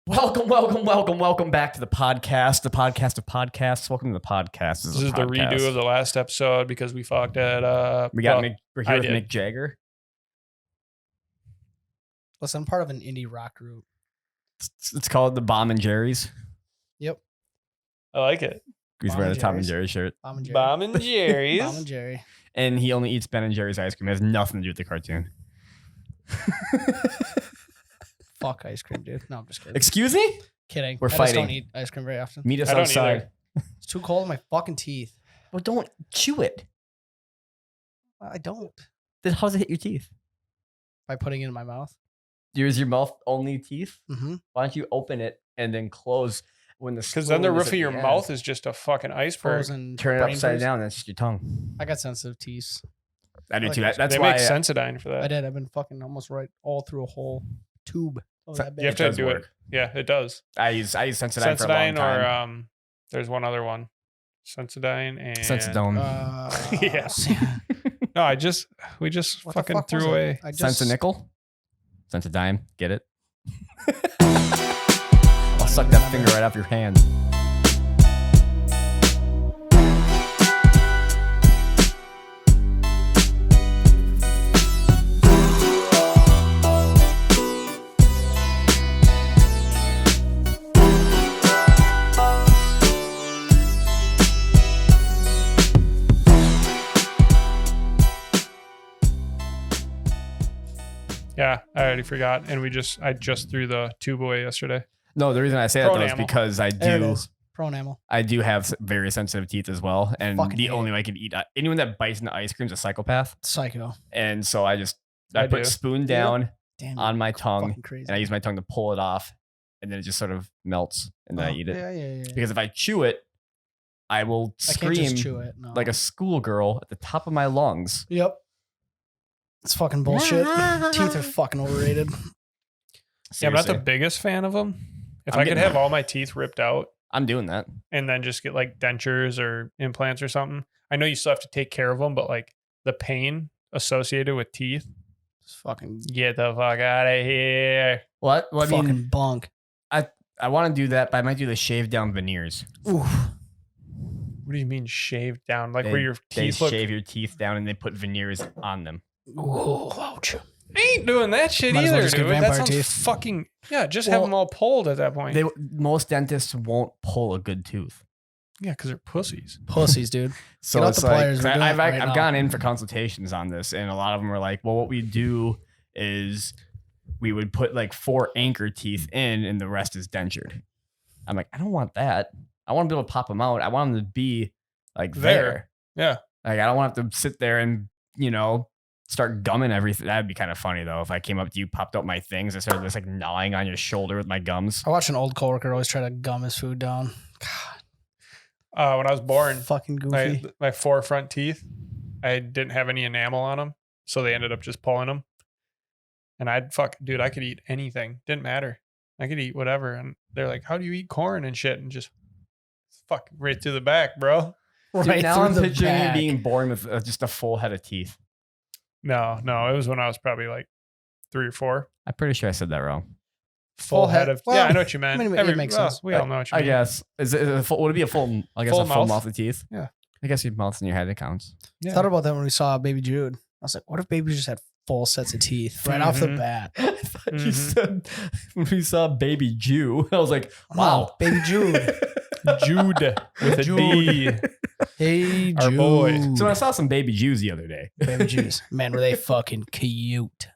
Welcome back to the podcast of podcasts. Welcome to the podcast. This is the redo of the last episode because we fucked it up. We're here with Mick Jagger. Listen, I'm part of an indie rock group. It's called the Bomb and Jerry's. Yep. I like it. He's wearing a Tom and Jerry shirt. Bomb and Jerry. Bomb and Jerry's. Bomb and Jerry. And he only eats Ben and Jerry's ice cream. It has nothing to do with the cartoon. Fuck ice cream, dude. No, I'm just kidding. Excuse me? Kidding. We're I fighting. just don't eat ice cream very often. Meet us I don't outside. It's too cold in my fucking teeth. Well, don't chew it. I don't. Then how does it hit your teeth? By putting it in my mouth. Is your mouth only teeth? Mm-hmm. Why don't you open it and then close when the Because then the spoon is roof at of your the mouth end? is just a fucking iceberg. Frozen. Turn it brain upside freeze. down. That's just your tongue. I got sensitive teeth. I do Like too. ice That's they why make Sensodyne for that. I did. I've been fucking almost right all through a whole tube. Oh, So- that You have big. to does do work. it. Yeah, it does. I use Sensodyne for a long Sensodyne time. or there's one other one. Sensodyne and Sensodone. Yeah. No, we just What the fucking fuck was threw it? away. I just, Sense a nickel? Sense a dime? Get it? I'll suck that finger right off your hand. Yeah, I already forgot. And I just threw the tube away yesterday. No, the reason I say that though is Pronamel. because There it is. Pronamel. I do have very sensitive teeth as well, and Fucking the hate only way I can eat anyone that bites into ice cream is a psychopath. Psycho. And so I I put do. spoon down Damn. on my tongue, Fucking crazy. and I use my tongue to pull it off, and then it just sort of melts, and then I Oh, eat it. Yeah. Because if I chew it, I will I can't just scream chew it. No. like a schoolgirl at the top of my lungs. Yep. It's fucking bullshit. Teeth are fucking overrated. Yeah, I'm not the Seriously. biggest fan of them. If I'm I could getting have there. all my teeth ripped out I'm doing that. and then just get like dentures or implants or something, I know you still have to take care of them, but like the pain associated with teeth, It's fucking get the fuck out of here. What? Well, I fucking mean, bunk. I want to do that, but I might do the shave down veneers. Oof. What do you mean shaved down? Like They- where your They teeth look? shave your teeth down and they put veneers on them. Ooh, ouch. I ain't doing that shit Might as well either, just get dude. That vampire sounds teeth. fucking just have Well, them all pulled at that point. Most dentists won't pull a good tooth. Yeah, because they're pussies. Pussies, dude. So Get out it's the like, pliers, 'cause we're doing I've it right now. gone in for consultations on this, and a lot of them are like, well, what we do is we would put like 4 anchor teeth in and the rest is dentured. I'm like, I don't want that. I want to be able to pop them out. I want them to be like there. Yeah. Like, I don't want to have to sit there and, start gumming everything. That'd be kind of funny though. If I came up to you, popped out my things, and started just like gnawing on your shoulder with my gums. I watched an old coworker always try to gum his food down. God, When I was born, fucking goofy. my 4 front teeth, I didn't have any enamel on them, so they ended up just pulling them. And I could eat anything. Didn't matter. I could eat whatever. And they're like, "How do you eat corn and shit?" And just fuck right through the back, bro. Dude, Right now through I'm the picturing back. you being born with just a full head of teeth. No, it was when I was probably like 3 or 4. I'm pretty sure I said that wrong. Full head of well, yeah, I know what you meant. I mean, it makes sense. We all know what you I mean. guess. Is it a full, would it be a full? I guess Full a full mouth? mouth of teeth. Yeah. I guess your mouth's in your head. It counts. Yeah. Thought about that when we saw Baby Jude. I was like, what if Baby just had full sets of teeth right off the Mhm. bat? I thought you Mhm. said when we saw Baby Jew. I was like, wow, Oh, Baby Jude. Jude with a D. Hey, Our Jude. boy. So I saw some Baby Jews the other day. Baby Jews. Man, were they fucking cute.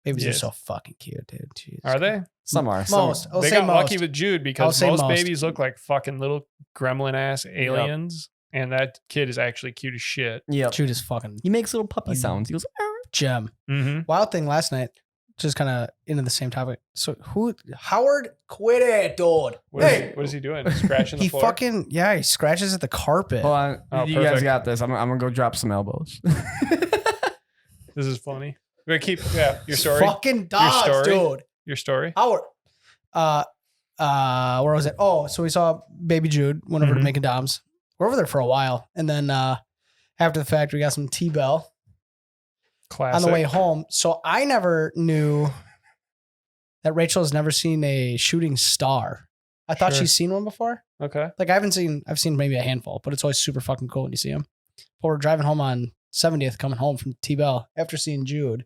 Babies Yes. are so fucking cute, dude. Jeez. Are they? Some are. Most. I'll They say got most. lucky with Jude because say most most. babies look like fucking little gremlin ass aliens, and that kid is actually cute as shit. Yeah. Jude is fucking He makes little puppy Like- sounds. He goes, "Arr." gem. Mm-hmm. Wild thing last night, just kind of into the same topic. So Howard, quit it, dude. What is he doing? Scratching the He floor? fucking, he scratches at the carpet. Hold on. Oh, you guys perfect. got this. I'm going to go drop some elbows. This is funny. We're gonna keep your story. Fucking dogs, story? dude. Your story. Howard. Where was it? Oh, so we saw Baby Jude, went over to Mhm. Making Dom's. We're over there for a while. And then after the fact, we got some T-Bell Classic. on the way home. So I never knew that Rachel has never seen a shooting star. I thought Sure. she's seen one before. Okay. Like I've seen maybe a handful, but it's always super fucking cool when you see them. But we're driving home on 70th, coming home from T-Bell after seeing Jude,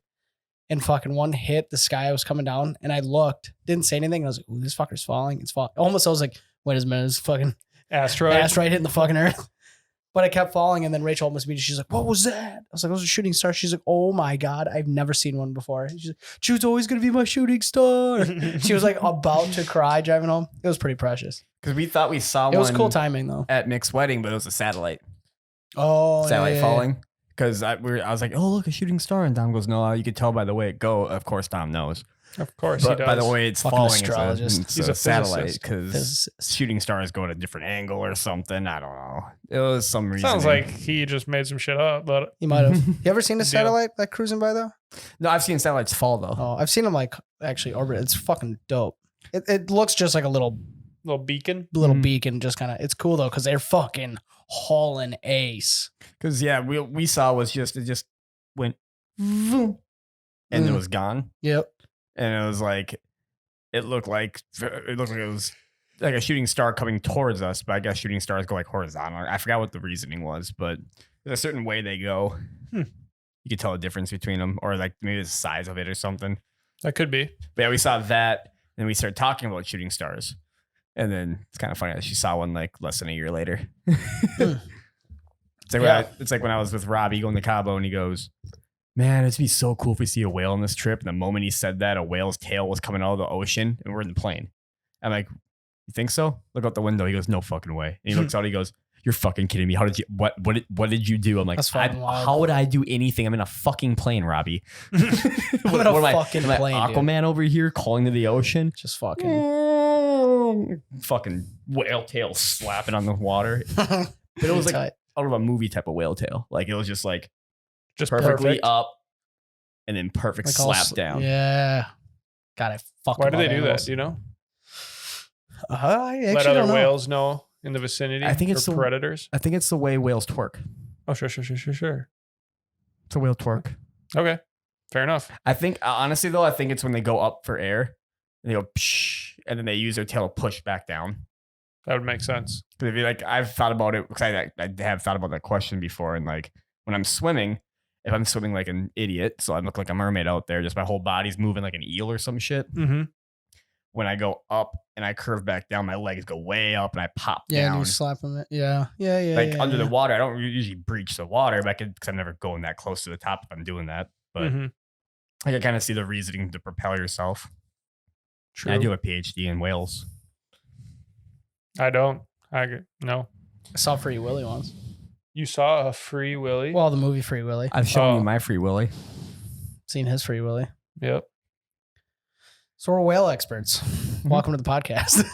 and fucking one hit the sky was coming down, and I looked, didn't say anything. And I was like, "Ooh, this fucker's falling. It's falling." Almost, I was like, "Wait a minute, it's fucking Asteroid. asteroid hitting the fucking earth." But it kept falling, and then Rachel almost beat it. She's like, "What was that?" I was like, "It was a shooting star." She's like, "Oh my God, I've never seen one before." She's like, "Jude's always gonna be my shooting star." She was like about to cry driving home. It was pretty precious. Because we thought we saw It was one cool timing though. at Mick's wedding, but it was a satellite. Oh, Satellite yeah. falling. Because I was like, oh, look, a shooting star. And Dom goes, no, you could tell by the way it go. Of course, Dom knows. Of course, But he does. by the way it's Fucking falling, astrologist. it's He's a a satellite. physicist. Because Physicist. shooting stars go at a different angle or something. I don't know. It was some reason. Sounds like he just made some shit up, but You might have. You ever seen a Deal. satellite like cruising by though? No, I've seen satellites fall though. Oh, I've seen them like actually orbit. It's fucking dope. It looks just like a little little beacon. little Mhm. beacon. Just kind of. It's cool though because they're fucking hauling ace. Because yeah, we saw was just it just went vroom, and it was gone. Yep. And it was like it looked like it was like a shooting star coming towards us, but I guess shooting stars go like horizontal. I forgot what the reasoning was, but there's a certain way they go. You could tell the difference between them, or like maybe the size of it or something. That could be. But yeah, we saw that, and we started talking about shooting stars. And then it's kind of funny that she saw one like less than a year later. It's like, Yeah. it's like when I was with Robbie going to Cabo, and he goes, man, it'd be so cool if we see a whale on this trip. And the moment he said that, a whale's tail was coming out of the ocean, and we're in the plane. I'm like, you think so? Look out the window. He goes, no fucking way. And he looks out. He goes, you're fucking kidding me. How did you? What did you do? I'm like, That's fucking wild. how would I do anything? I'm in a fucking plane, Robbie. I'm in a fucking am I plane, dude. Aquaman over here calling to the ocean? Just fucking. Fucking whale tail slapping on the water. But it was like Tight. out of a movie type of whale tail. Like it was just like Just perfectly perfect. up and then perfect Like all slap down. Yeah. God, I fucking. Why do love they do animals. that? Do you know? I actually Let other don't know. whales know in the vicinity. I think it's for the- predators. I think it's the way whales twerk. Oh, sure. It's a whale twerk. Okay, fair enough. I think honestly though, I think it's when they go up for air and they go psh, and then they use their tail to push back down. That would make sense. Because if you like, I've thought about it because I have thought about that question before. And like when I'm swimming, if I'm swimming like an idiot, so I look like a mermaid out there, just my whole body's moving like an eel or some shit. Mm-hmm. When I go up and I curve back down, my legs go way up and I pop Yeah, and down. you slap them. Yeah. Like under the yeah. water, I don't usually breach the water, but because I'm never going that close to the top if I'm doing that. But Mm-hmm. I can kind of see the reasoning to propel yourself. True. And I do have a PhD in whales. I don't. No. I saw Free Willy once. You saw a Free Willy? Well, the movie Free Willy. I've shown Oh. you my free willy. Seen his Free Willy. Yep. So we're whale experts. Welcome to the podcast.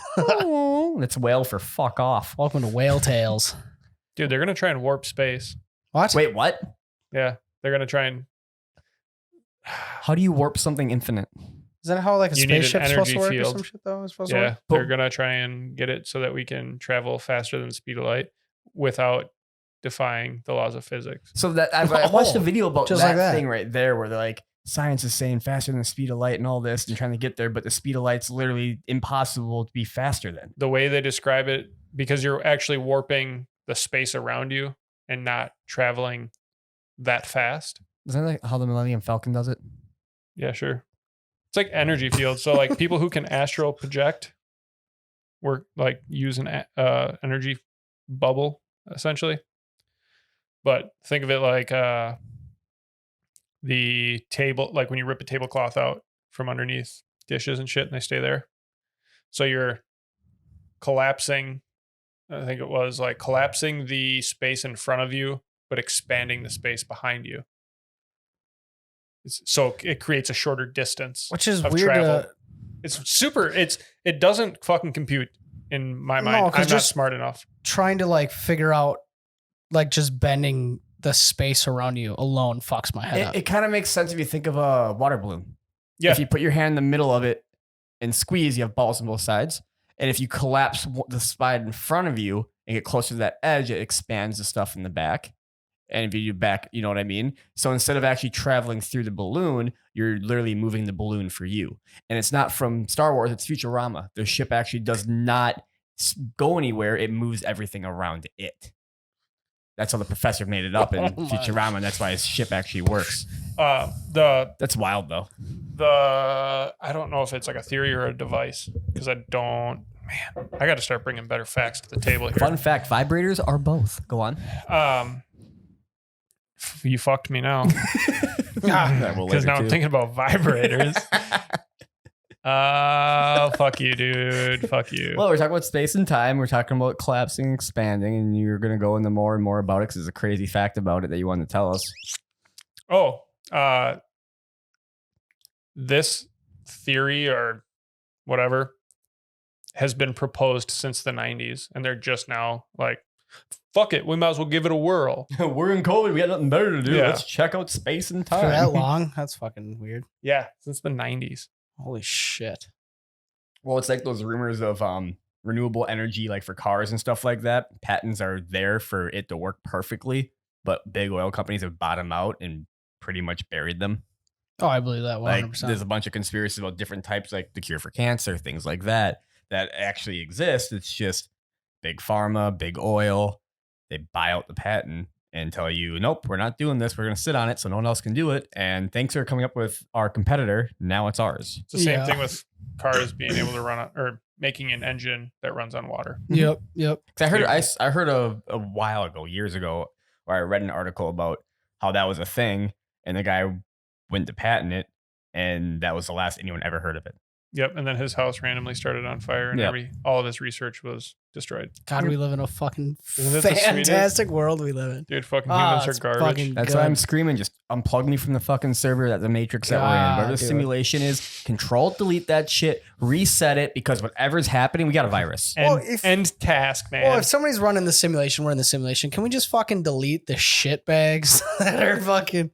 It's whale for fuck off. Welcome to Whale Tales. Dude, they're gonna try and warp space. What? Wait, what? Yeah, they're gonna try and. How do you warp something infinite? Is that how like a You need an spaceship's supposed to energy work or field. some shit though? It's supposed to Yeah, work? they're gonna try and get it so that we can travel faster than the speed of light without defying the laws of physics. So that I watched a Oh, video about just that, like that. thing right there where they're like, science is saying faster than the speed of light and all this and trying to get there, but the speed of light's literally impossible to be faster than. The way they describe it, because you're actually warping the space around you and not traveling that fast. Isn't that like how the Millennium Falcon does it? Yeah, sure. It's like energy fields. So like people who can astral project work like use an energy bubble essentially. But think of it like the table, like when you rip a tablecloth out from underneath dishes and shit and they stay there. So you're collapsing, I think it was like collapsing the space in front of you, but expanding the space behind you. So it creates a shorter distance. Which is of weird. travel. It's super. It doesn't fucking compute in my No, mind. 'cause I'm not just- smart enough. Trying to like figure out like just bending the space around you alone fucks my head up. It kind of makes sense if you think of a water balloon. Yeah. If you put your hand in the middle of it and squeeze, you have balls on both sides. And if you collapse the slide in front of you and get closer to that edge, it expands the stuff in the back. And if you do back, you know what I mean? So instead of actually traveling through the balloon, you're literally moving the balloon for you. And it's not from Star Wars, it's Futurama. The ship actually does not go anywhere. It moves everything around it. That's how the professor made it up in Futurama, and that's why his ship actually works. That's wild, though. I don't know if it's like a theory or a device, because I got to start bringing better facts to the table here. Fun fact, vibrators are both. Go on. You fucked me now. Yeah, Because now I'm thinking about vibrators. Fuck you, dude. Fuck you. Well, we're talking about space and time. We're talking about collapsing, expanding, and you're going to go into more and more about it because there's a crazy fact about it that you want to tell us. Oh, this theory or whatever has been proposed since the 90s, and they're just now like, fuck it, we might as well give it a whirl. We're in COVID. We got nothing better to do. Yeah. Let's check out space and For time. that long? That's fucking weird. Yeah, since the 90s. Holy shit. Well, it's like those rumors of renewable energy, like for cars and stuff like that. Patents are there for it to work perfectly, but big oil companies have bottomed out and pretty much buried them. Oh, I believe that 100%. Like, there's a bunch of conspiracies about different types, like the cure for cancer, things like that actually exist. It's just big pharma, big oil. They buy out the patent and tell you, nope, we're not doing this. We're going to sit on it so no one else can do it. And thanks for coming up with our competitor. Now it's ours. It's the same thing with cars being able to run on, or making an engine that runs on water. Yep. 'Cause I heard a while ago, years ago, where I read an article about how that was a thing, and the guy went to patent it, and that was the last anyone ever heard of it. Yep. And then his house randomly started on fire, and all of his research was destroyed. God, we live in a fucking Isn't it the fantastic world we live in. Dude, fucking humans are garbage. That's why I'm screaming, just unplug me from the fucking server that the matrix that we're in. Whatever the simulation is, control, delete that shit, reset it, because whatever's happening, we got a virus. End task, man. Well, if somebody's running the simulation, we're in the simulation. Can we just fucking delete the shit bags that are fucking...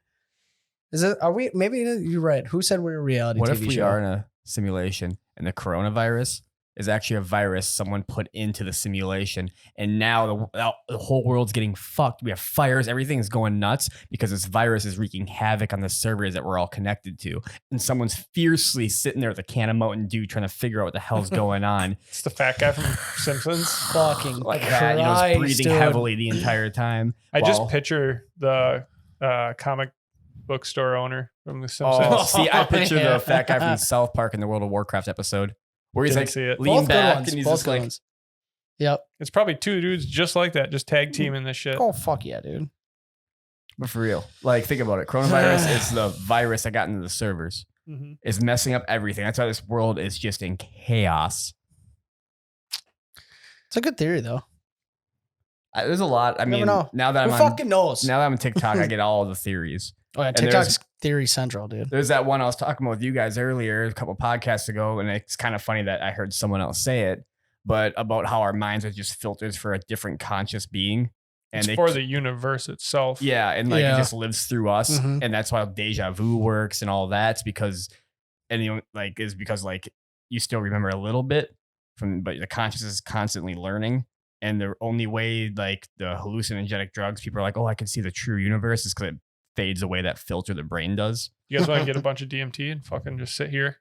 Maybe you're right. Who said we're a reality What TV if we show? are in a simulation and the coronavirus is actually a virus someone put into the simulation, and now the whole world's getting fucked. We have fires, everything's going nuts because this virus is wreaking havoc on the servers that we're all connected to, and someone's fiercely sitting there with a can of Mountain Dew trying to figure out what the hell's going on. It's the fat guy from Simpsons. Fucking Like that, just breathing heavily the entire time. I just picture the comic book store owner from The Simpsons. Oh, see, I picture the fat guy from South Park in the World of Warcraft episode where he's Didn't like see it. lean Both good back ones, and he's both just good like, ones. Yep. It's probably two dudes just like that, just tag teaming this shit. Oh, fuck yeah, dude. but for real, like think about it. Coronavirus is the virus that got into the servers. Mm-hmm. Is messing up everything. That's why this world is just in chaos. It's a good theory, though. There's a lot. I mean, know. now that Who I'm fucking knows? now that I'm on TikTok, I get all the theories. Oh, yeah, and TikTok's theory central, dude. There's that one I was talking about with you guys earlier, a couple podcasts ago, and it's kind of funny that I heard someone else say it, but about how our minds are just filters for a different conscious being. And it's for the universe itself. Yeah, and like it just lives through us, Mhm. and that's why deja vu works and all that. It's because, you still remember a little bit but the consciousness is constantly learning, and the only way like the hallucinogenic drugs, people are like, oh, I can see the true universe, is because it fades away that filter the brain does. You guys want to get a bunch of DMT and fucking just sit here?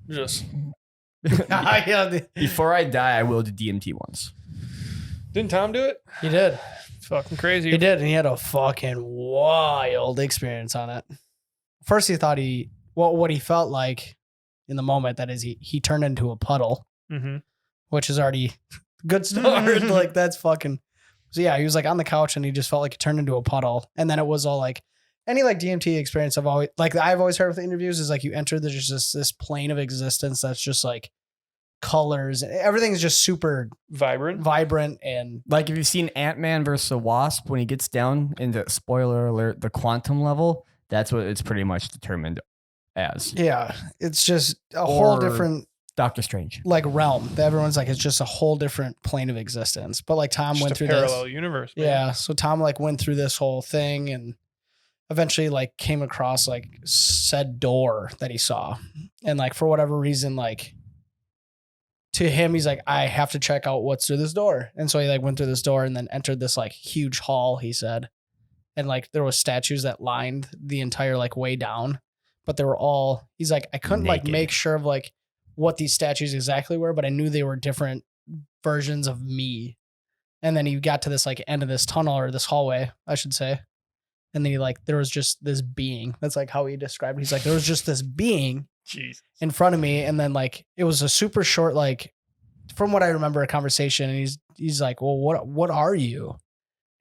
Just Before I die, I will do DMT once. didn't Tom do it? He did. It's fucking crazy. He did, and he had a fucking wild experience on it. First, he thought what he felt like in the moment, that is, he turned into a puddle, Mm-hmm. which is already a good start. Like, that's fucking... So yeah, he was like on the couch and he just felt like he turned into a puddle. And then it was all like, any like DMT experience I've always heard with interviews is like you enter there's just this plane of existence that's just like colors. Everything's just super vibrant. And like if you've seen Ant-Man versus the Wasp, when he gets down into, spoiler alert, the quantum level, that's what it's pretty much determined as. yeah, it's just a whole different Doctor Strange like realm. Everyone's like, it's just a whole different plane of existence. But like Tom Just went a through parallel this. universe. Man. Yeah. So Tom like went through this whole thing and eventually like came across like said door that he saw. And like for whatever reason, like to him, he's like, I have to check out what's through this door. And so he like went through this door and then entered this like huge hall, he said. and like there was statues that lined the entire like way down, but they were all, he's like, I couldn't like Naked. make sure of like what these statues exactly were, but I knew they were different versions of me. And then he got to this like end of this tunnel or this hallway, I should say. And then he like, there was just this being. That's like how he described it. He's like, there was just this being Jeez. in front of me. And then like, it was a super short, like from what I remember, a conversation. And he's like, well, what are you?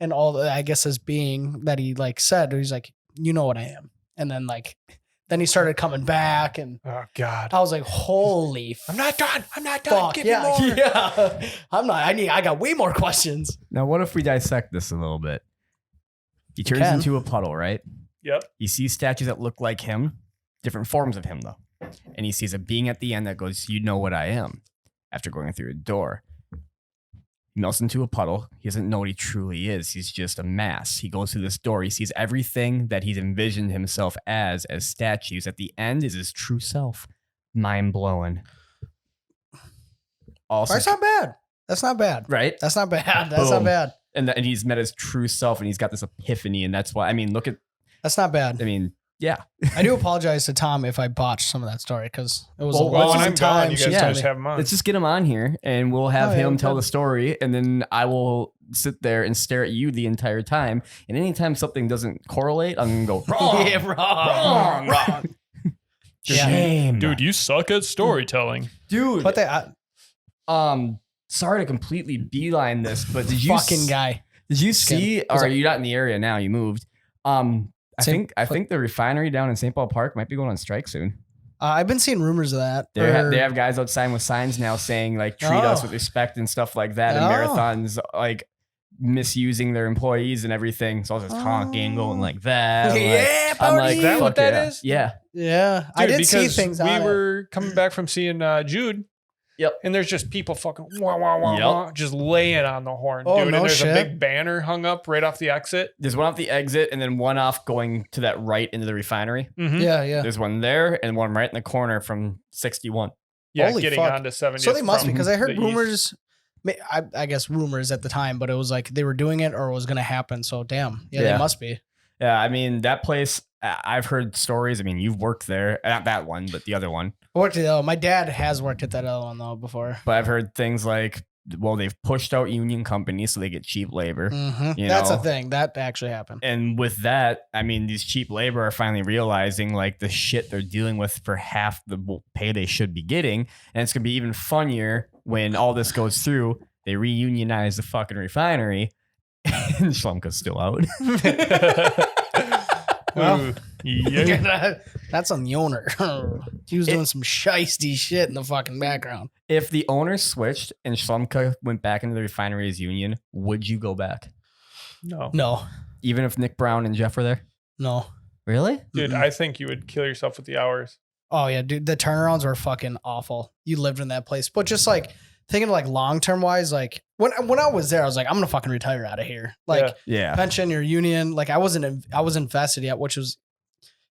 And all the, I guess this being that he like said, he's like, you know what I am. And then like, then he started coming back and Oh God. I was like, holy I'm not done. fuck. Give Yeah. me more. Yeah. I got way more questions. Now, what if we dissect this a little bit? He turns can. into a puddle, right? Yep. He sees statues that look like him, different forms of him, though. And he sees a being at the end that goes, you know what I am, after going through a door. He melts into a puddle. He doesn't know what he truly is. He's just a mass. He goes through this door. He sees everything that he's envisioned himself as statues. At the end is his true self. Mind-blowing. Also, That's not bad. That's not bad. right? That's not bad. That's not Boom. bad. And he's met his true self, and he's got this epiphany, and that's why, I mean, look at, That's not bad. I mean, yeah. I do apologize to Tom if I botched some of that story because it was Well, a well, long when I'm time. gone, you she guys yeah. told just me. have them on. Let's just get him on here, and we'll have Oh, yeah, him we tell could. the story, and then I will sit there and stare at you the entire time. And anytime something doesn't correlate, I'm going to go, wrong, Yeah, wrong. wrong. Yeah. Shame. Dude, you suck at storytelling. Dude. But they Sorry to completely beeline this, but did you fucking guy. Did you see? Was Or it- you're not in the area now. You moved. I think the refinery down in St. Paul Park might be going on strike soon. I've been seeing rumors of that. They have guys outside with signs now saying like treat us Oh. with respect and stuff like that. And Oh. marathons like misusing their employees and everything. So I was just honking, going like that. Yeah, I'm like, party. Is that fuck what that yeah. is? Yeah. Yeah, I Dude, did see because things. we on it. were coming back from seeing Jude. Yep. And there's just people fucking wah, wah, wah, Yep. wah, just laying on the horn, Oh, dude. no And there's shit. a big banner hung up right off the exit. There's one off the exit and then one off going to that right into the refinery. Mm-hmm. Yeah. There's one there and one right in the corner from 61. Yeah, Holy getting fuck. onto 70. So they must be from because I the heard east. rumors. I guess rumors at the time, but it was like they were doing it or it was going to happen. So damn, yeah, Yeah. they must be. Yeah, I mean, that place, I've heard stories. I mean, you've worked there. Not that one, but the other one. I worked at my dad has worked at that other one though before. But I've heard things like, well, they've pushed out union companies so they get cheap labor. You That's know? a thing that actually happened. And with that, I mean, these cheap labor are finally realizing like the shit they're dealing with for half the pay they should be getting. And it's going to be even funnier when all this goes through. They reunionize the fucking refinery and Schlumka's still out. Well, Ooh, yeah. That's on the owner. He was doing some shisty shit in the fucking background. If the owner switched and Schlumka went back into the refinery as union, would you go back? No. No, Even if Nick Brown and Jeff were there? no. Really? Dude, I think you would kill yourself with the hours. Oh yeah, dude, the turnarounds were fucking awful. You lived in that place, but just like thinking like long term wise, like when I was there, I was like, I'm gonna fucking retire out of here. Like Yeah. pension, your union. Like I was invested yet, which was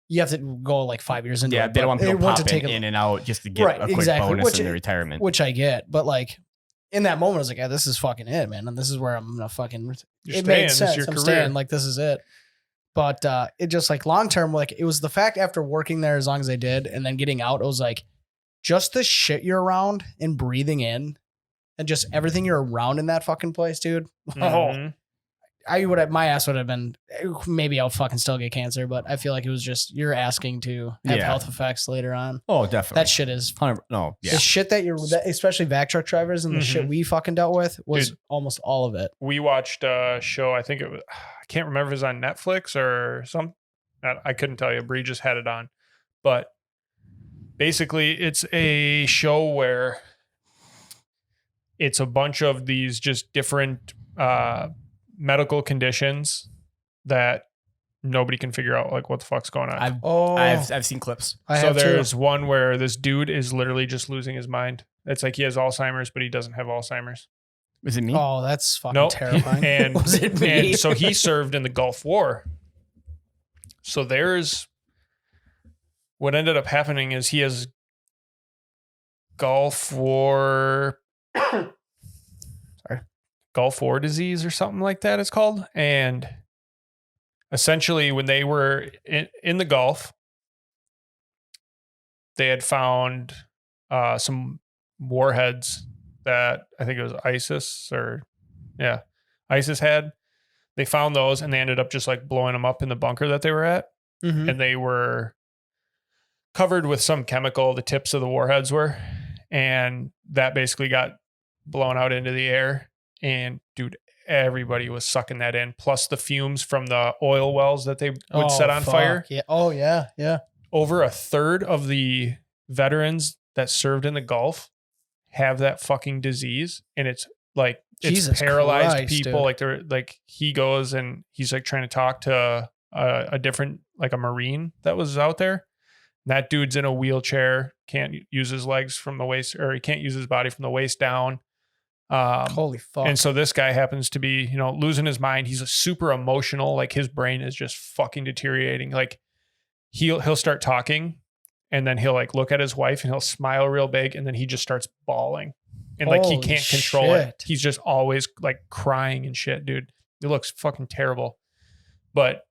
you have to go like 5 years into Yeah, it. they don't but want people it went to popping take a- in and out just to get Right, a quick exactly, bonus which- in their retirement. which I get, but like in that moment, I was like, yeah, this is fucking it, man, and this is where I'm gonna fucking. You're It staying. made This is sense. your I'm career. staying. Like this is it. But it just like long term, like it was the fact after working there as long as I did, and then getting out, it was like just the shit you're around and breathing in, and just everything you're around in that fucking place, dude. Oh, Mhm. I would have, my ass would have been, maybe I'll fucking still get cancer, but I feel like it was just you're asking to have Yeah. health effects later on. Oh, definitely. That shit is 100. No, yeah. the shit that especially vac truck drivers and the shit we fucking dealt with was Dude. almost all of it. We watched a show. I think it was, I can't remember if it was on Netflix or some. I couldn't tell you. Bree just had it on. But basically, it's a show where it's a bunch of these just different medical conditions that nobody can figure out like what the fuck's going on. I've seen clips. I So have there's too. one where this dude is literally just losing his mind. It's like he has Alzheimer's, but he doesn't have Alzheimer's. Was it me? Oh, that's fucking Nope. terrifying. And, was it me? and so he served in the Gulf War. So there's what ended up happening is he has Gulf War Gulf War disease or something like that it's called. And essentially when they were in the Gulf, they had found some warheads that I think it was ISIS had. They found those and they ended up just like blowing them up in the bunker that they were at. Mhm. And they were covered with some chemical, the tips of the warheads were, and that basically got blown out into the air. And dude, everybody was sucking that in, plus the fumes from the oil wells that they would set on fire. Yeah. Oh yeah. Yeah. Over a third of the veterans that served in the Gulf have that fucking disease, and it's like Jesus it's paralyzed Christ, people. dude. Like they're like, he goes and he's like trying to talk to a different, like a Marine that was out there. And that dude's in a wheelchair, can't use his legs from the waist, or he can't use his body from the waist down. Holy fuck. And so this guy happens to be, losing his mind. He's a super emotional, like his brain is just fucking deteriorating. Like he'll start talking, and then he'll like look at his wife and he'll smile real big, and then he just starts bawling. And like he Holy can't control it. shit. He's just always like crying and shit, dude. It looks fucking terrible. But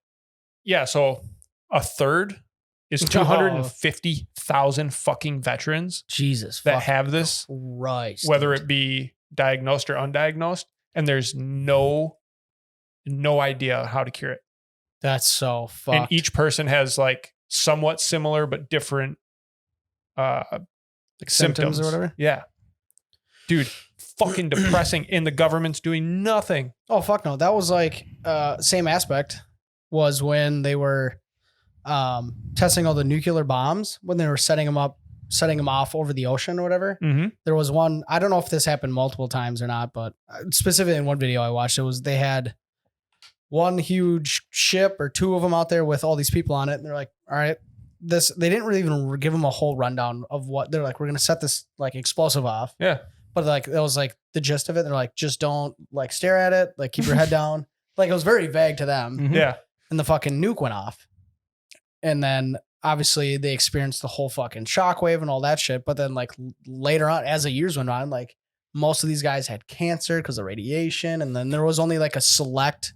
yeah, so a third is 250,000 fucking veterans Jesus that fucking have this, Christ. whether it be diagnosed or undiagnosed, and there's no idea how to cure it. That's so fucked. And each person has like somewhat similar but different like symptoms or whatever. Yeah. Dude, fucking depressing, and the government's doing nothing. Oh fuck no. That was like same aspect was when they were testing all the nuclear bombs, when they were setting them off over the ocean or whatever. Mm-hmm. There was one, I don't know if this happened multiple times or not, but specifically in one video I watched, they had one huge ship or two of them out there with all these people on it. And they're like, all right, they didn't really even give them a whole rundown of what they're like, we're going to set this like explosive off. Yeah. But like, that was like the gist of it. They're like, just don't like stare at it. Like keep your head down. Like it was very vague to them. Mhm. Yeah. And the fucking nuke went off. And then obviously they experienced the whole fucking shockwave and all that shit. But then like later on, as the years went on, like most of these guys had cancer because of radiation. And then there was only like a select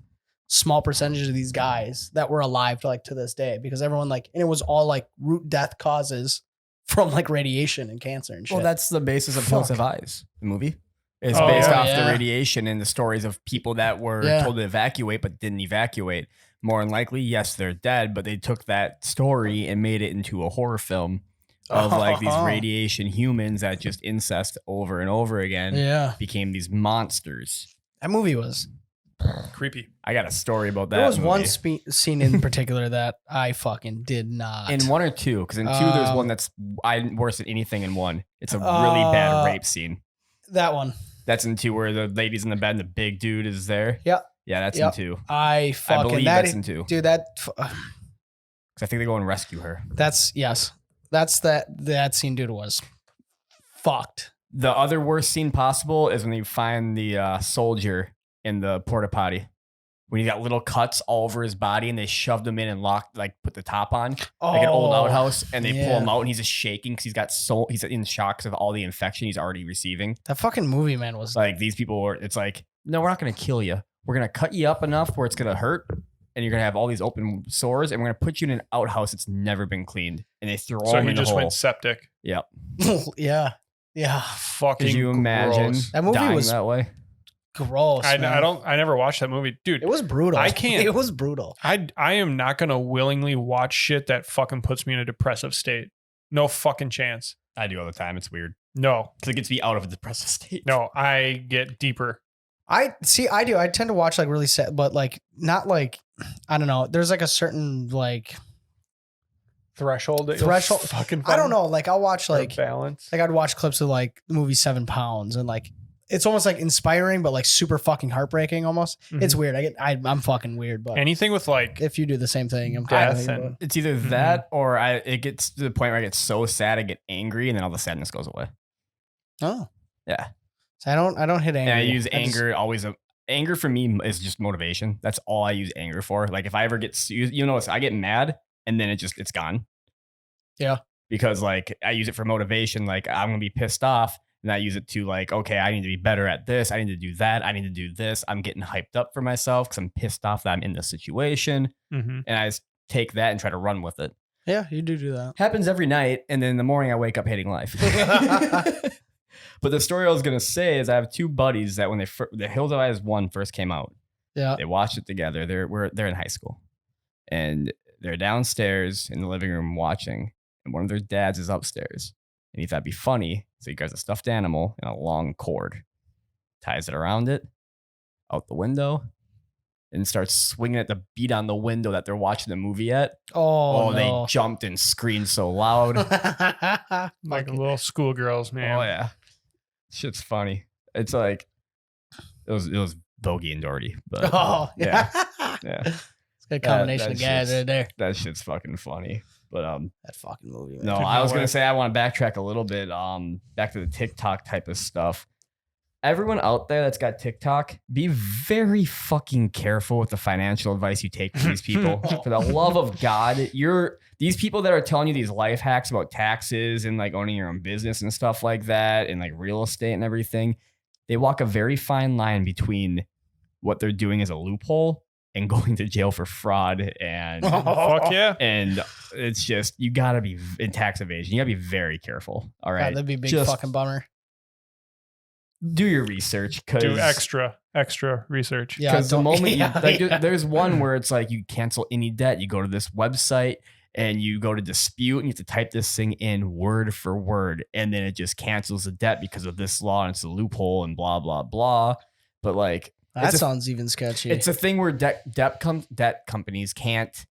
small percentage of these guys that were alive to this day, because everyone and it was all like root death causes from like radiation and cancer and shit. Well, that's the basis of Hills Have Eyes, the movie. It's Oh, based off yeah. the radiation and the stories of people that were told to evacuate but didn't evacuate. More than likely, yes, they're dead, but they took that story and made it into a horror film of like these radiation humans that just incest over and over again. Yeah. Became these monsters. That movie was Creepy. I got a story about that. There was one movie. scene in particular that I fucking did not. In one or two, because in two there's one that's worse than anything in one. It's a really bad rape scene. That one. That's in two where the lady's in the bed and the big dude is there. Yep. Yeah, that's Yep. in two. I believe that's in two. Dude, Because I think they go and rescue her. yes. That's that scene, dude, was fucked. The other worst scene possible is when you find the soldier in the porta potty. When he got little cuts all over his body and they shoved him in and put the top on like an old outhouse, and they pull him out and he's just shaking because he's in shock of all the infection he's already receiving. That fucking movie, man, was Like these people it's like, no, we're not going to kill you. We're going to cut you up enough where it's going to hurt and you're going to have all these open sores and we're going to put you in an outhouse that's never been cleaned. And they throw So him he in the just hole. went septic. Yep. yeah. Fucking Could you imagine gross. That movie dying was that way? gross. I man. never watched that movie. Dude, It was brutal. I can't- It was brutal. I am not going to willingly watch shit that fucking puts me in a depressive state. No fucking chance. I do all the time. It's weird. No, Because it gets me out of a depressive state. no, I get deeper. I do. I tend to watch like really sad, but like not like, I don't know. There's like a certain like Threshold. that you'll threshold. Fucking I don't know. Like I'll watch like balance. I'd watch clips of like the movie 7 Pounds, and like it's almost like inspiring, but like super fucking heartbreaking almost. Mhm. It's weird. I'm fucking weird, but Anything with like if you do the same thing, I'm death kind of and It's either that or it gets to the point where I get so sad I get angry and then all the sadness goes away. oh Yeah. So I don't hit anger. And I use I just- anger always. Anger for me is just motivation. That's all I use anger for. Like if I ever get, I get mad and then it's gone. Yeah. Because like I use it for motivation. Like I'm going to be pissed off And I use it to like, okay, I need to be better at this. I need to do that. I need to do this. I'm getting hyped up for myself because I'm pissed off that I'm in this situation. Mm-hmm. And I just take that and try to run with it. Yeah, you do that. Happens every night. And then in the morning, I wake up hating life. But the story I was going to say is I have two buddies that when the Hills of Eyes 1 first came out, Yeah. they watched it together. They're in high school. And they're downstairs in the living room watching. And one of their dads is upstairs. And he thought it'd be funny. So he grabs a stuffed animal and a long cord, ties it around it, out the window, and starts swinging it to beat on the window that they're watching the movie at. Oh, no. They jumped and screamed so loud. Like little schoolgirls, man. Oh, yeah. Shit's funny. It's like, it was Bogey and Doherty. But Oh, yeah. yeah. Yeah. It's got a combination that of guys shit's- right there. That shit's fucking funny. But That fucking movie, man. no, Dude, I no was way. gonna say I want to backtrack a little bit. Back to the TikTok type of stuff. Everyone out there that's got TikTok, be very fucking careful with the financial advice you take from these people. For the love of God, these people that are telling you these life hacks about taxes and like owning your own business and stuff like that, and like real estate and everything. They walk a very fine line between what they're doing as a loophole and going to jail for fraud and Fuck yeah. and it's just you gotta be in tax evasion. You gotta be very careful. All right, God, that'd be a big Just fucking bummer. do your research because Do extra research. Yeah, because the don't- moment yeah, you like, yeah. there's one where it's like you cancel any debt, you go to this website and you go to dispute and you have to type this thing in word for word and then it just cancels the debt because of this law and it's a loophole and blah blah blah. But like That it's a- sounds even sketchy. it's a thing where debt companies can't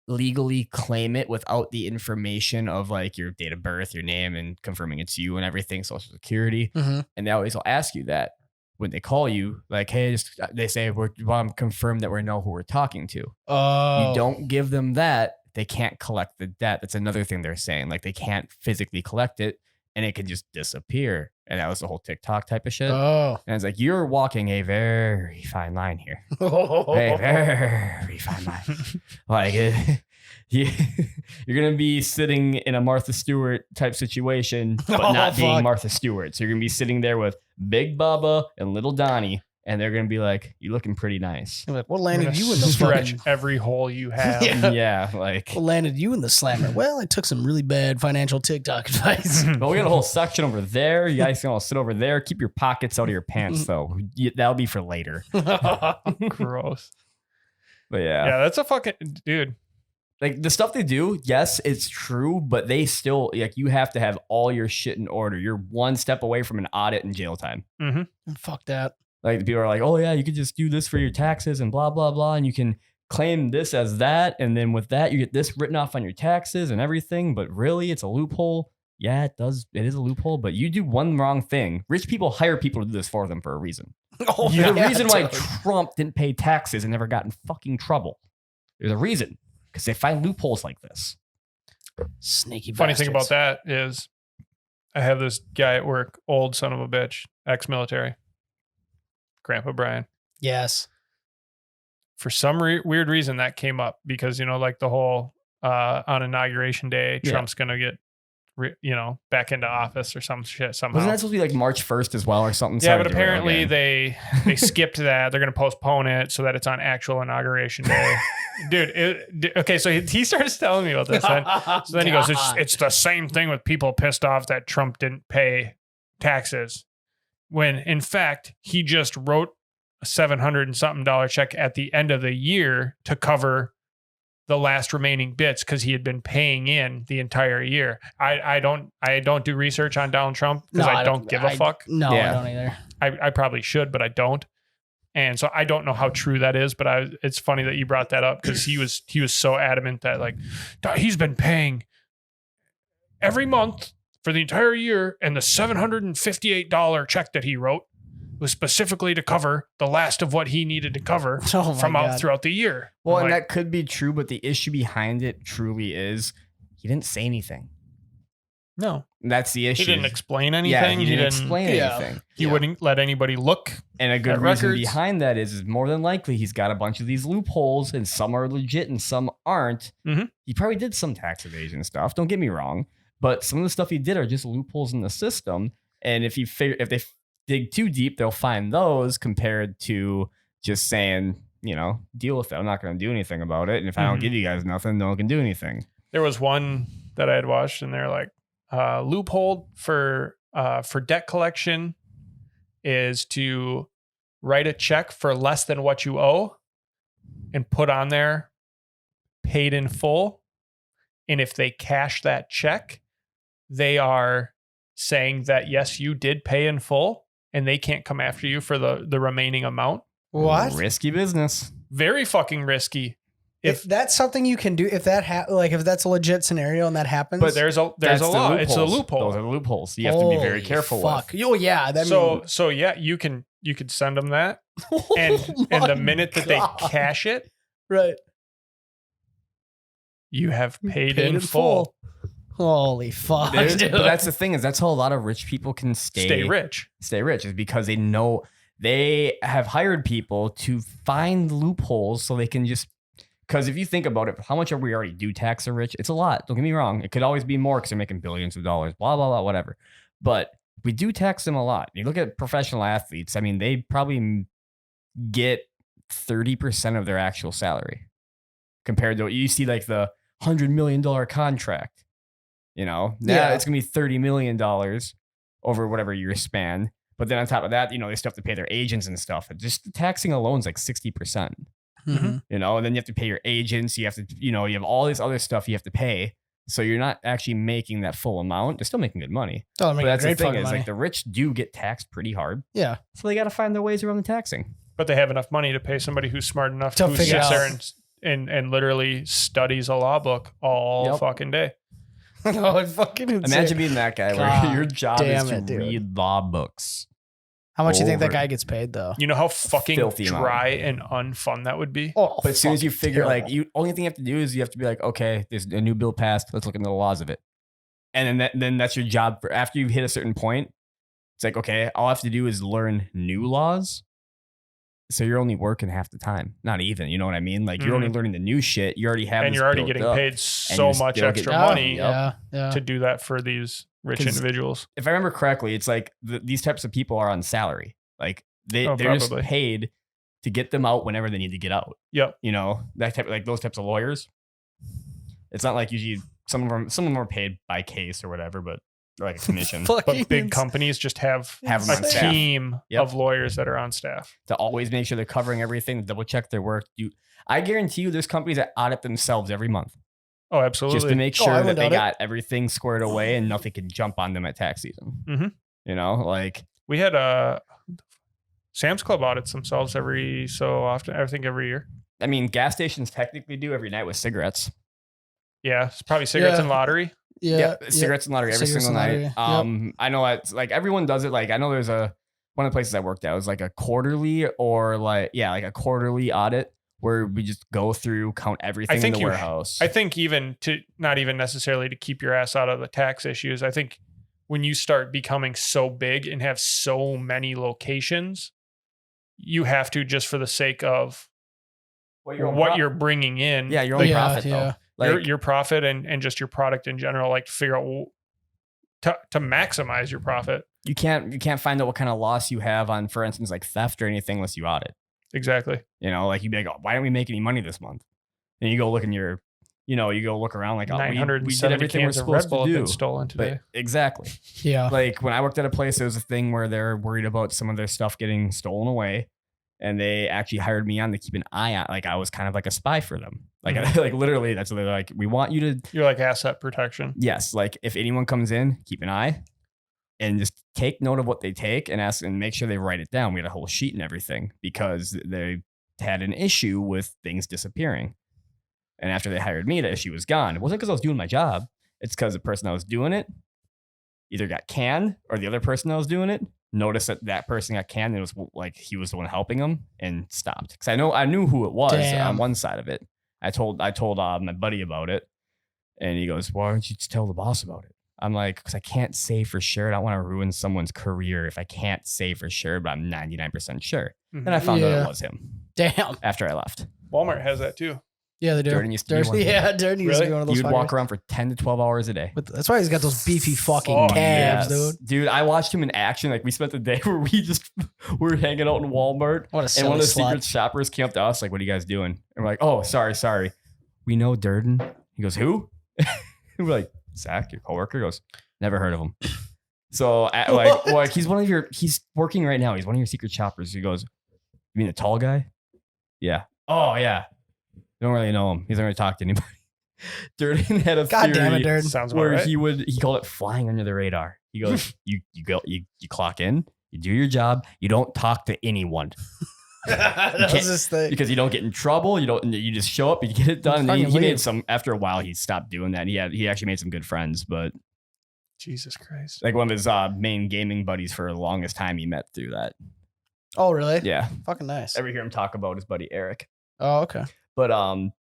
legally claim it without the information of like your date of birth, your name, and confirming it's you and everything, social security. Mhm. And they always will ask you that when they call you, like, hey, they say, we want to confirm that we know who we're talking to. Oh, You don't give them that, they can't collect the debt. That's another thing they're saying. Like, they can't physically collect it and it can just disappear. And that was the whole TikTok type of shit. Oh, And it's like, you're walking a very fine line here. Hey, very fine line. Like, you're going to be sitting in a Martha Stewart type situation, but Oh, not being fuck. Martha Stewart. So you're going to be sitting there with Big Bubba and Little Donnie, and they're going to be like, you looking pretty nice. You're like, what We're gonna landed you in the stretch fucking? every hole you have. Yeah. Yeah, like, What landed you in the slammer? Well, I took some really bad financial TikTok advice. but we got a whole section over there. You guys can all sit over there. Keep your pockets out of your pants, though. That'll be for later. Gross. But yeah. Yeah, that's a fucking dude. Like the stuff they do, yes, it's true, but they still like you have to have all your shit in order. You're one step away from an audit and jail time. Mm-hmm. Fuck that. Like the people are like, oh yeah, you could just do this for your taxes and blah blah blah, and you can claim this as that, and then with that you get this written off on your taxes and everything. But really, it's a loophole. Yeah, it does. It is a loophole, but you do one wrong thing. Rich people hire people to do this for them for a reason. Oh, There's a yeah, reason why dude. Trump didn't pay taxes and never got in fucking trouble. There's a reason. Because they find loopholes like this. Sneaky. Funny thing about bastards. that is I have this guy at work, old son of a bitch, ex-military, Grandpa Brian. Yes. For some weird reason that came up because, you know, like the whole on Inauguration Day, Yeah. Trump's going to get, back into office or some shit somehow. Wasn't that supposed to be like March 1st as well or something? Yeah, Sorry but to derail apparently again. they skipped that. They're going to postpone it so that it's on actual Inauguration Day. Dude, okay, so he started telling me about this. So then he goes, it's the same thing with people pissed off that Trump didn't pay taxes. When in fact, he just wrote a $700 and something check at the end of the year to cover the last remaining bits because he had been paying in the entire year. I don't do research on Donald Trump because I don't give a fuck. No, Yeah. I don't either. I probably should, but I don't. And so I don't know how true that is, but it's funny that you brought that up because he was so adamant that like he's been paying every month for the entire year, and the $758 check that he wrote was specifically to cover the last of what he needed to cover Oh my from God. out throughout the year. Well, I'm and like, that could be true, but the issue behind it truly is he didn't say anything. no, And that's the issue. he didn't explain anything. Yeah, he didn't explain Yeah. anything. He wouldn't let anybody look. And a good at reason records. behind that is more than likely he's got a bunch of these loopholes, and some are legit and some aren't. Mhm. He probably did some tax evasion stuff. Don't get me wrong, but some of the stuff he did are just loopholes in the system. And if they dig too deep, they'll find those compared to just saying, deal with it. I'm not going to do anything about it. And if I don't give you guys nothing, no one can do anything. There was one that I had watched, and they're like, loophole for debt collection is to write a check for less than what you owe and put on there paid in full. And if they cash that check, they are saying that, yes, you did pay in full, and they can't come after you for the remaining amount. What? Risky business. Very fucking risky. If that's something you can do, if that's a legit scenario and that happens. But there's a law. It's a loophole. Those are the loopholes. You have to be very careful with. Oh yeah. So yeah, you could send them that, and the minute that they cash it, right, you have paid in full. Holy fuck, dude. But that's the thing, is that's how a lot of rich people can stay rich. Stay rich is because they know they have hired people to find loopholes so they can just. Because if you think about it, how much are we already do tax the rich? It's a lot. Don't get me wrong. It could always be more because they're making billions of dollars, blah, blah, blah, whatever. But we do tax them a lot. You look at professional athletes, I mean, they probably get 30% of their actual salary compared to what you see, like the $100 million contract. Now it's going to be $30 million over whatever year span. But then on top of that, they still have to pay their agents and stuff. Just the taxing alone is like 60%. Mm-hmm. And then you have to pay your agents. You have to, you have all this other stuff you have to pay. So you're not actually making that full amount. They're still making good money. But that's the thing is like the rich do get taxed pretty hard. Yeah. So they got to find their ways around the taxing. But they have enough money to pay somebody who's smart enough to sit there and literally studies a law book all fucking day. Oh, fucking insane. Imagine being that guy where your job is to read law books. How much do you think that guy gets paid, though? You know how fucking dry and unfun that would be? Oh, but as soon as you figure, only thing you have to do is you have to be like, okay, there's a new bill passed. Let's look into the laws of it. And then that's your job. After you hit a certain point, it's like, okay, all I have to do is learn new laws. So you're only working half the time. Not even, you know what I mean? Like you're only learning the new shit. You already have and you're already getting paid so much extra money to do that for these rich individuals. If I remember correctly, it's like these types of people are on salary. Like they're just paid to get them out whenever they need to get out. Yep. That type, like those types of lawyers. It's not like usually some of them are paid by case or whatever, but like a commission. But big companies just have a team of lawyers that are on staff to always make sure they're covering everything, double check their work. I guarantee you there's companies that audit themselves every month. Oh, absolutely. Just to make sure that they got everything squared away and nothing can jump on them at tax season. Mm-hmm. Like we had Sam's Club audits themselves every so often. I think every year. I mean, gas stations technically do every night with cigarettes. Yeah, it's probably cigarettes and lottery. Yeah, cigarettes and lottery every single night. I know it's like everyone does it. Like I know there's one of the places I worked at was like a quarterly or like a quarterly audit where we just go through, count everything in the warehouse. I think even to not even necessarily to keep your ass out of the tax issues. I think when you start becoming so big and have so many locations, you have to, just for the sake of what you're bringing in. Yeah, your own profit though. Like your profit and just your product in general, like to figure out to maximize your profit. You can't find out what kind of loss you have on, for instance, like theft or anything unless you audit. Exactly. Like you'd be like, oh, why don't we make any money this month? And you go look in your, you go look around like, oh, we did everything we're supposed to do. Been stolen today. But exactly. Yeah. Like when I worked at a place, there was a thing where they're worried about some of their stuff getting stolen away. And they actually hired me on to keep an eye on, like I was kind of like a spy for them. Like, like literally that's what they're like, we want you to. You're like asset protection. Yes. Like if anyone comes in, keep an eye and just take note of what they take and ask and make sure they write it down. We had a whole sheet and everything because they had an issue with things disappearing. And after they hired me, the issue was gone. It wasn't because I was doing my job. It's because the person that was doing it either got canned or the other person that was doing it noticed that person got canned and it was like he was the one helping him and stopped. Because I knew who it was on one side of it. I told my buddy about it and he goes, why don't you just tell the boss about it? I'm like, because I can't say for sure. I don't want to ruin someone's career if I can't say for sure, but I'm 99% sure. And I found out it was him. Damn. After I left. Walmart has that too. Yeah, they do. Durden used to be one. Yeah, Durden used to be one of those. You'd walk fuckers. around for 10 to 12 hours a day. But that's why he's got those beefy fucking Fuck, calves, Yes. dude. I watched him in action. Like we spent the day where we were hanging out in Walmart. What a And silly one of the slut. secret shoppers came up to us like, what are you guys doing? And we're like, oh, sorry. We know Durden. He goes, who? And we're like, Zach, your coworker? He goes, never heard of him. So like he's he's working right now. He's one of your secret shoppers. He goes, you mean the tall guy? Yeah. Oh yeah. Don't really know him. He doesn't really talk to anybody. Durden had a God theory damn it, Durden. Sounds about where right. he called it flying under the radar. He goes, you clock in, you do your job, you don't talk to anyone. That can't- was his thing. Because you don't get in trouble. You just show up, you get it done. And Fucking he leave. made some after a while. He stopped doing that. He actually made some good friends, but Jesus Christ. like one of his main gaming buddies for the longest time he met through that. Oh, really? Yeah, Fucking nice. ever hear him talk about his buddy Eric? Oh, okay. But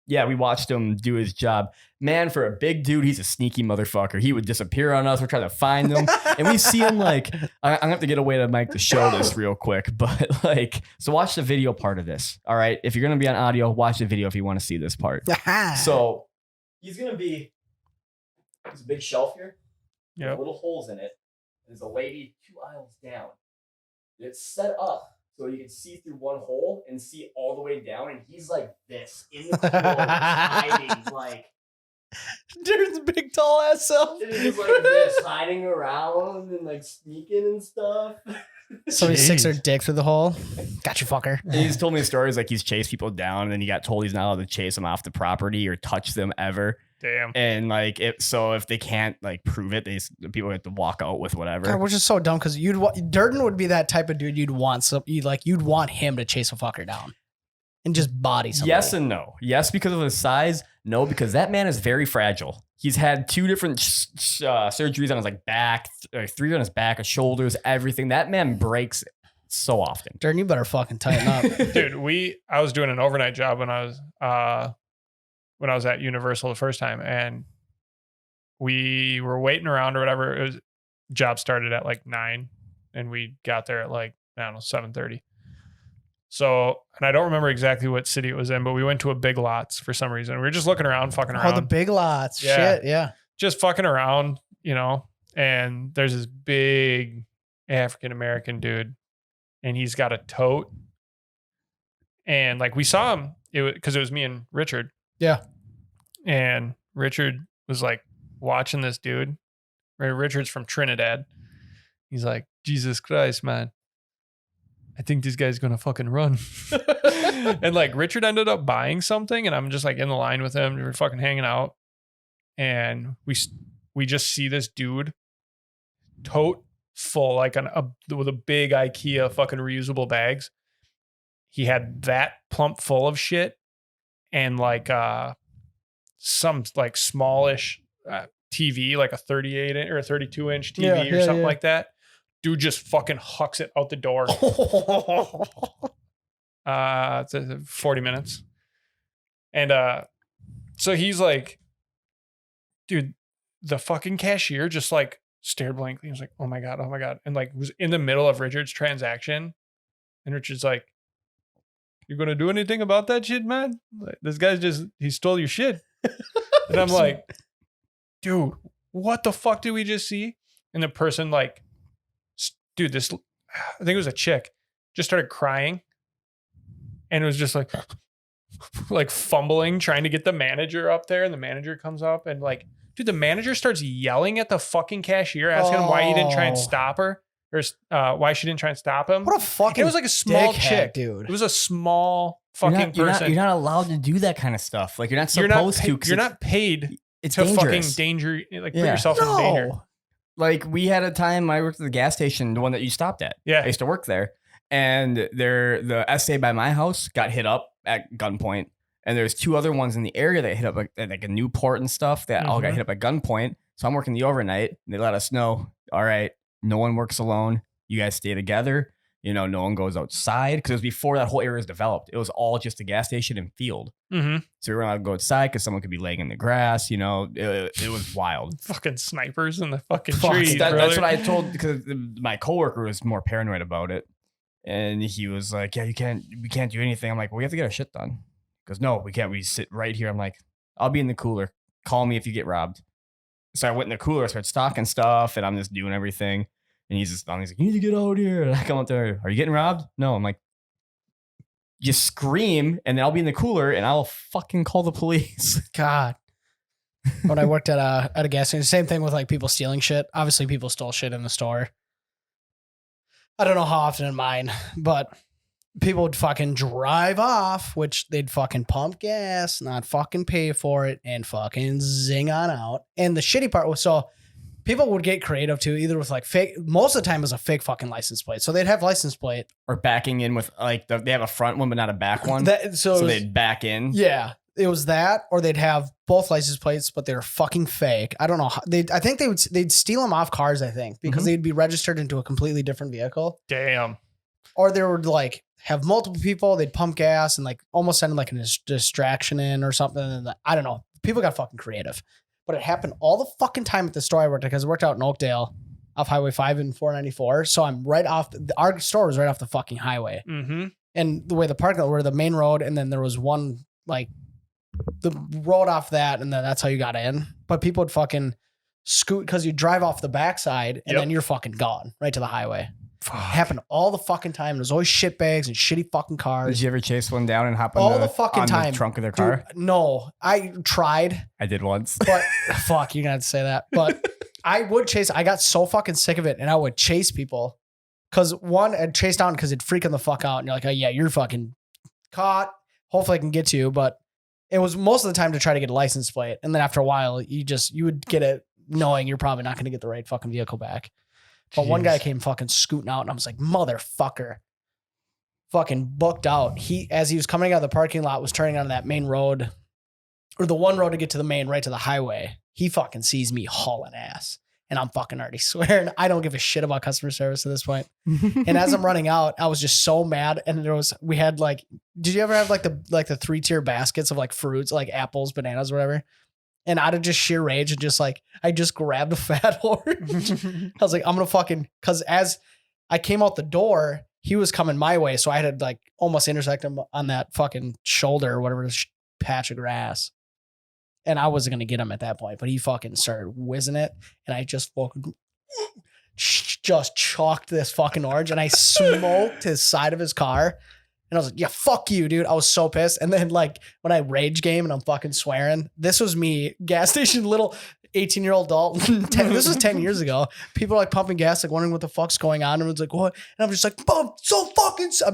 yeah, we watched him do his job. Man, for a big dude, he's a sneaky motherfucker. He would disappear on us. We're trying to find him, and we see him like. I'm gonna have to get away to Mike to show this real quick, but like, so watch the video part of this. All right, if you're gonna be on audio, watch the video if you want to see this part. So he's gonna be. There's a big shelf here. Yeah. Little holes in it. There's a lady 2 aisles down. It's set up so you can see through one hole and see all the way down, and he's like this in the corner, hiding like Dude's big tall ass self. and he's like this, hiding around and like sneaking and stuff. So he sticks her Jeez. dick through the hole. Got you, fucker. And he's told me stories like he's chased people down, and then he got told he's not allowed to chase them off the property or touch them ever. Damn. And like if they can't like prove it, people have to walk out with whatever. God, which is so dumb because Durden would be that type of dude you'd want him to chase a fucker down and just body somebody. Yes and no. Yes, because of his size. No, because that man is very fragile. He's had 2 different surgeries on his like back, 3 on his back, his shoulders, everything. That man breaks so often. Durden, you better fucking tighten up. Dude, I was doing an overnight job when I was at Universal the first time, and we were waiting around or whatever. Job started at like 9, and we got there at like, I don't know, 7:30. So, and I don't remember exactly what city it was in, but we went to a Big Lots for some reason. We were just looking around, fucking around. Oh, the Big Lots. Yeah. Shit, yeah. Just fucking around, and there's this big African-American dude, and he's got a tote. And like we saw him, because it was me and Richard. Yeah. And Richard was like watching this dude. Right? Richard's from Trinidad. He's like, Jesus Christ, man. I think this guy's going to fucking run. And like Richard ended up buying something, and I'm just like in the line with him. We're fucking hanging out. And we just see this dude tote full, like with a big IKEA fucking reusable bags. He had that plump full of shit and like some like smallish TV, like a 38 inch or a 32 inch TV or something like that. Dude just fucking hucks it out the door. It's 40 minutes. And so he's like, dude, the fucking cashier just like stared blankly. He was like, oh my God. And like was in the middle of Richard's transaction. And Richard's like, you gonna do anything about that shit, man? Like, this guy's he stole your shit. And I'm like, dude, what the fuck did we just see? And the person like, dude, I think it was a chick, just started crying. And it was just like, like fumbling, trying to get the manager up there. And the manager comes up and like, dude, the manager starts yelling at the fucking cashier, asking him why he didn't try and stop her. Or why she didn't try and stop him. What a fucking It was like a small dickhead, chick. dude. It was a small fucking person. You're not allowed to do that kind of stuff. Like you're not supposed to. You're not paid It's to dangerous. fucking danger. Like put yourself in danger. Like we had a time I worked at the gas station, the one that you stopped at. Yeah. I used to work there. And the SA by my house got hit up at gunpoint. And there's 2 other ones in the area that hit up like a Newport and stuff that all got hit up at gunpoint. So I'm working the overnight. And they let us know, all right, no one works alone. You guys stay together. No one goes outside. Because it was before that whole area was developed. It was all just a gas station and field. Mm-hmm. So we were allowed to go outside because someone could be laying in the grass. It was wild. Fucking snipers in the fucking Fuck, trees. that's what I told, because my coworker was more paranoid about it. And he was like, yeah, we can't do anything. I'm like, well, we have to get our shit done. Goes, no, we can't. We sit right here. I'm like, I'll be in the cooler. Call me if you get robbed. So I went in the cooler, started stocking stuff, and I'm just doing everything. And he's just he's like, you need to get out here. And I come out there, are you getting robbed? No. I'm like, you scream, and then I'll be in the cooler, and I'll fucking call the police. God. When I worked at a gas station, same thing with like people stealing shit. Obviously, people stole shit in the store. I don't know how often in mine, but people would fucking drive off, which they'd fucking pump gas, not fucking pay for it, and fucking zing on out. And the shitty part was, so people would get creative too, either with like fake, most of the time it was a fake fucking license plate. So they'd have license plate. Or backing in with like, they have a front one, but not a back one. So they'd back in. Yeah. It was that, or they'd have both license plates, but they're fucking fake. I don't know. I think they'd steal them off cars, I think, because they'd be registered into a completely different vehicle. Damn. Or they would like have multiple people. They'd pump gas and like almost send like a distraction in or something. And I don't know. People got fucking creative, but it happened all the fucking time at the store I worked at, because I worked out in Oakdale off Highway 5 and 494. So I'm right off, our store was right off the fucking highway. Mm-hmm. And the way the parking lot were the main road, and then there was one like the road off that, and then that's how you got in. But people would fucking scoot, because you drive off the backside and then you're fucking gone right to the highway. Fuck. Happened all the fucking time. There's always shit bags and shitty fucking cars. Did you ever chase one down and hop on all the fucking time the trunk of their car? Dude, no, I tried. I did once. But fuck, you're gonna have to say that. But I would chase. I got so fucking sick of it, and I would chase people. Because one, I'd chase down because it'd freak them the fuck out, and you're like, oh yeah, you're fucking caught. Hopefully I can get you, but it was most of the time to try to get a license plate. And then after a while, you would get it knowing you're probably not going to get the right fucking vehicle back. But one guy came fucking scooting out, and I was like, motherfucker. Fucking booked out. As he was coming out of the parking lot, was turning onto that main road, or the one road to get to the main, right to the highway. He fucking sees me hauling ass. And I'm fucking already swearing. I don't give a shit about customer service at this point. And as I'm running out, I was just so mad. And we had like, did you ever have like the 3-tier baskets of like fruits, like apples, bananas, whatever? And out of just sheer rage and just like, I just grabbed a fat orange. I was like, I'm going to fucking, because as I came out the door, he was coming my way. So I had to like almost intersect him on that fucking shoulder or whatever, patch of grass. And I wasn't going to get him at that point, but he fucking started whizzing it. And I just fucking just chalked this fucking orange, and I smoked his side of his car. And I was like, yeah, fuck you, dude. I was so pissed. And then like when I rage game and I'm fucking swearing, this was me, gas station, little 18-year-old adult. This was 10 years ago. People are like pumping gas, like wondering what the fuck's going on. And it's like, what? And I'm just like, I'm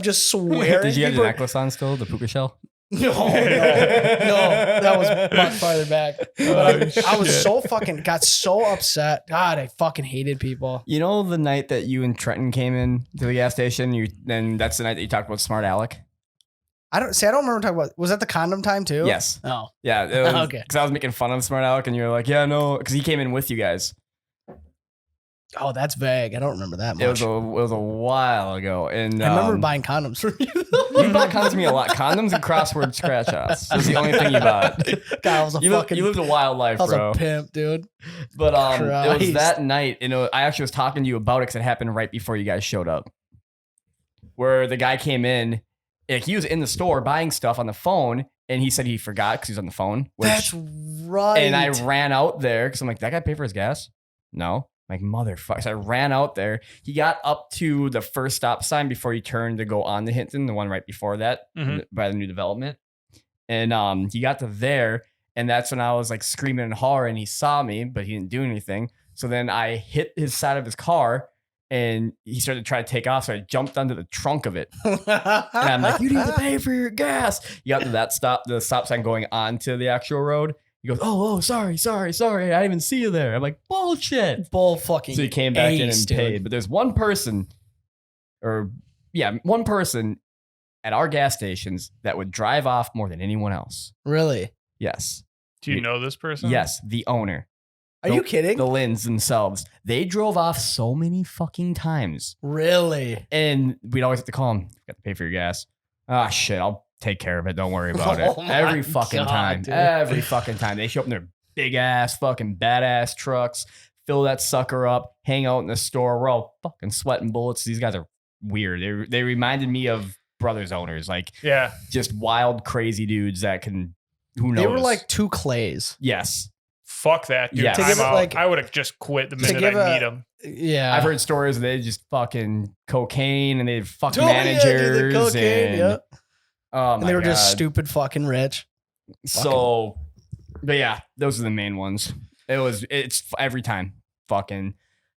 just swearing. Did you have the necklace on still, the puka shell? No, that was much farther back. But I was so fucking, got so upset. God, I fucking hated people. You know the night that you and Trenton came in to the gas station, then that's the night that you talked about Smart Alec? I don't remember talking about, was that the condom time too? Yes. Oh. Yeah. It was, okay. Because I was making fun of Smart Alec, and you were like, yeah, no, because he came in with you guys. Oh, that's vague. I don't remember that much. It was a while ago. And I remember buying condoms from you. You bought condoms from me a lot. Condoms and crossword scratch offs. That's the only thing you bought. God, I was you lived a wild life, bro. I was a pimp, dude. But it was that night, I actually was talking to you about it because it happened right before you guys showed up. Where the guy came in, like he was in the store buying stuff on the phone, and he said he forgot because he was on the phone. That's right. And I ran out there because I'm like, that guy pay for his gas? No. Like, motherfucker. So I ran out there. He got up to the first stop sign before he turned to go on to Hinton, the one right before that, by the new development. And he got to there, and that's when I was like screaming in horror, and he saw me, but he didn't do anything. So then I hit his side of his car, and he started to try to take off. So I jumped onto the trunk of it. And I'm like, you need to pay for your gas. You got to the stop sign going onto the actual road. He goes, oh, sorry. I didn't even see you there. I'm like, bullshit. Bull fucking. So he came back in and dude. paid. But there's one person at our gas stations that would drive off more than anyone else. Really? Yes. Do you know this person? Yes, the owner. Are you kidding? The Lins themselves. They drove off so many fucking times. Really? And we'd always have to call them. Got to pay for your gas. Ah, shit. I'll take care of it. Don't worry about it. Every fucking time. Dude. Every fucking time. They show up in their big ass, fucking badass trucks, fill that sucker up, hang out in the store. We're all fucking sweating bullets. These guys are weird. They reminded me of brothers owners, like Yeah. just wild, crazy dudes that can. Who knows? They were like two Clays. yes. Fuck that, dude. Yeah. To I'm give it, out. like- I would have just quit the minute give I a- meet him. Yeah. I've heard stories they just fucking cocaine and they'd fuck Oh, yeah, dude, the managers cocaine, and yeah. oh And my they were God. just stupid fucking rich. So, but yeah, those are the main ones. It's every time. Fucking.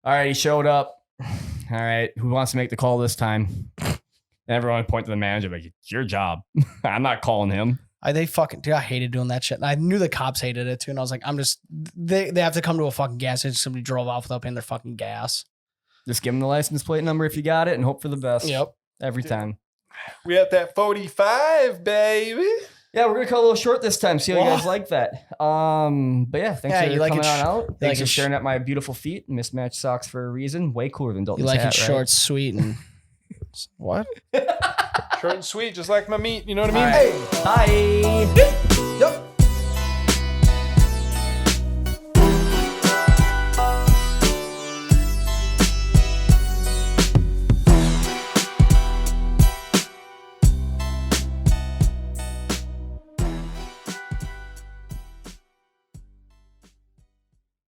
All right, he showed up. All right, who wants to make the call this time? And everyone would point to the manager like, it's your job. I'm not calling him. They fucking, dude, I hated doing that shit. And I knew the cops hated it too. And I was like, they have to come to a fucking gas station. Somebody drove off without paying their fucking gas. Just give him the license plate number if you got it and hope for the best. Yep. Every time. We at that 45, baby. Yeah, we're gonna cut a little short this time. See how you guys like that. But yeah, thanks for you like coming it on sh- out. like Thanks it for sh- staring at my beautiful feet. Mismatched socks for a reason. Way cooler than You Dalton's like hat, it right? short, sweet, and what? Short and sweet, just like my meat. You know what I mean? All right. Bye.